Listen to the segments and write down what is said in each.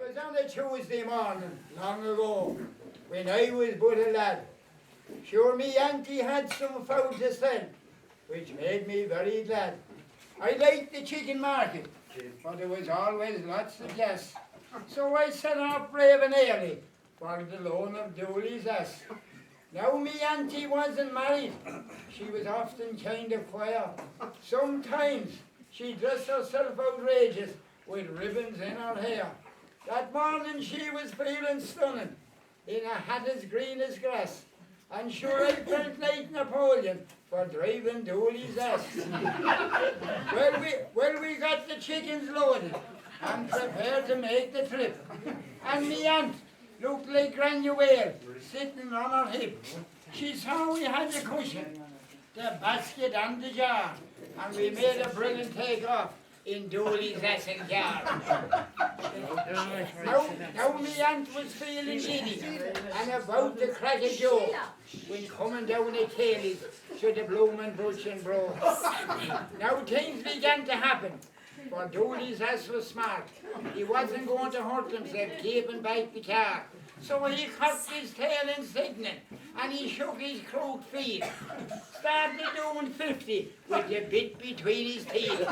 was on a Tuesday morning, long ago, when I was but a lad. Sure, me auntie had some fowl to sell, which made me very glad. I liked the chicken market, but there was always lots of gas. So I set off brave and early for the loan of DOOLEY'S. Now me auntie wasn't married, she was often kind of quiet. Sometimes she dressed herself outrageous with ribbons in her hair. That morning she was feeling stunning, in a hat as green as grass. And sure I felt like Napoleon for driving DOOLEY'S. Well, we got the chickens loaded and prepared to make the trip. And me aunt looked like Granuaile sitting on her hip. She saw we had the cushion, the basket and the jar, and we made a brilliant take-off in DOOLEY'S and jar. Now me aunt was feeling giddy and about to crack a joke when coming down the Kelly's to the bloomin' Butch and Bro. Now things began to happen, for DOOLEY'S was smart. He wasn't going to hurt himself keeping back the car. So he cocked his tail in signal and he shook his crooked feet. Started doing 50 with the bit between his teeth.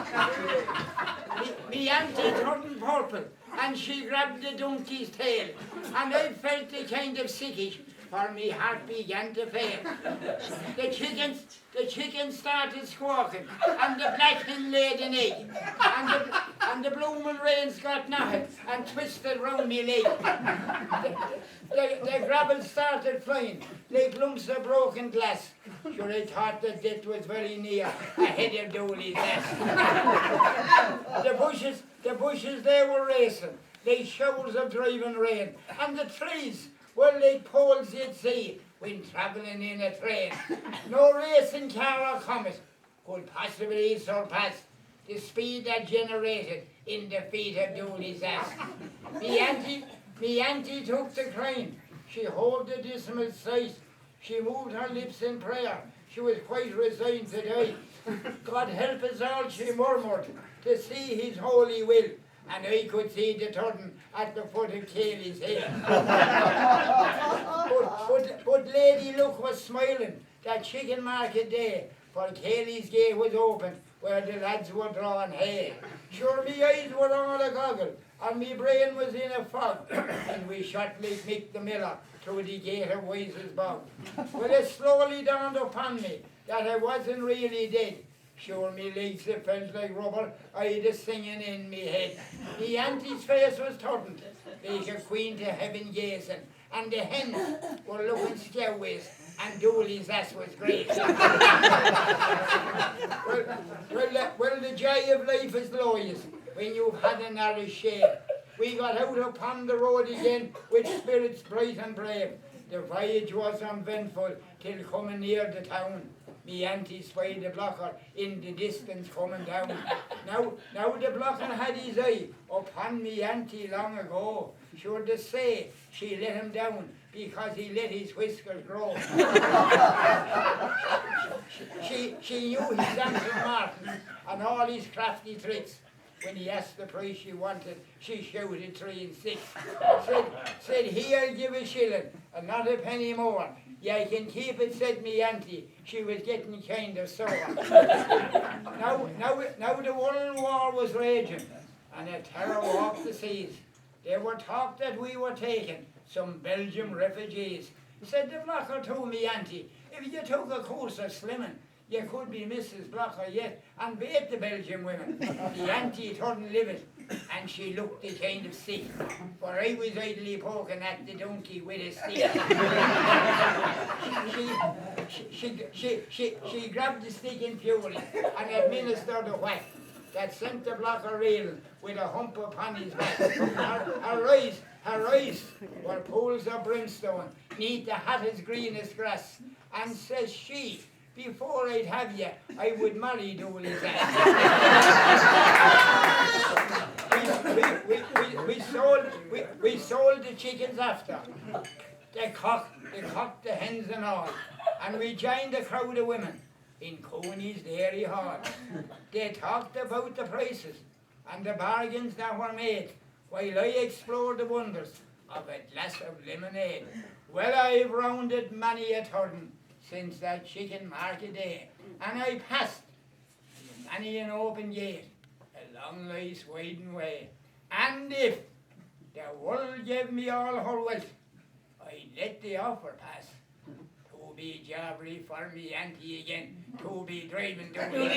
Me auntie turned purple and she grabbed the donkey's tail. And I felt a kind of sickish, for me heart began to fail. The chickens started squawking, and the black hen laid an egg, and the bloomin' reins got knotted and twisted round me leg. The gravel started flying like lumps of broken glass. Sure, I thought that death was very near ahead of DOOLEY'S. The bushes they were racing like showers of driving rain, and the trees were like poles you'd see when travelling in a train. No racing car or comet could possibly surpass the speed that generated in the feet of DOOLEY'S. Me auntie took the crane. She held the dismal sight. She moved her lips in prayer. She was quite resigned to die. God help us all, she murmured, to see his holy will. And I could see the turtle at the foot of Kelly's hill. but Lady Luck was smiling that chicken market day, for Kelly's gate was open where the lads were drawing hay. Sure, me eyes were all a-goggle and me brain was in a fog, and we shot like Mick the Miller through the gate of Wise's bog. Well, it slowly dawned upon me that I wasn't really dead. Sure, me legs they felt like rubber, I had a singing in me head. Me auntie's face was turned like a queen to heaven gazing, and the hens were looking scareways, and DOOLEY'S was great. well, the joy of life is glorious when you've had a narrow shave. We got out upon the road again with spirits bright and brave. The voyage was uneventful till coming near the town. Me auntie spied the blocker in the distance coming down. Now the blocker had his eye upon me auntie long ago. Sure to say she let him down because he let his whiskers grow. she knew his Uncle Martin and all his crafty tricks. When he asked the price she wanted, she shouted 3 and 6. Said here, give a shilling and not a penny more. Yeah, I can keep it, said me auntie. She was getting kind of sore. Now the World War was raging, and a terror walked the seas. They were talk that we were taking some Belgian refugees. Said the blocker to me auntie, if you took a course of slimming, you could be Mrs. Blocker yet and beat the Belgian women. The auntie turned livid, and she looked a kind of sick, for I was idly poking at the donkey with a stick. She grabbed the stick in fury and administered a whack that sent the blocker reeling with a hump upon his back. Her eyes were pools of brimstone, neath the hat as green as grass, and says she, before I'd have you, I would marry DOOLEY'S. we sold the chickens after. They cocked the hens and all, and we joined a crowd of women in Coney's Dairy Hall. They talked about the prices and the bargains that were made while I explore the wonders of a glass of lemonade. Well, I've rounded many a turn since that chicken market day, and I passed many an open gate along life's winding way. And if the world gave me all her wealth, I'd let the offer pass. To be jobbery for me auntie again, to be driving down the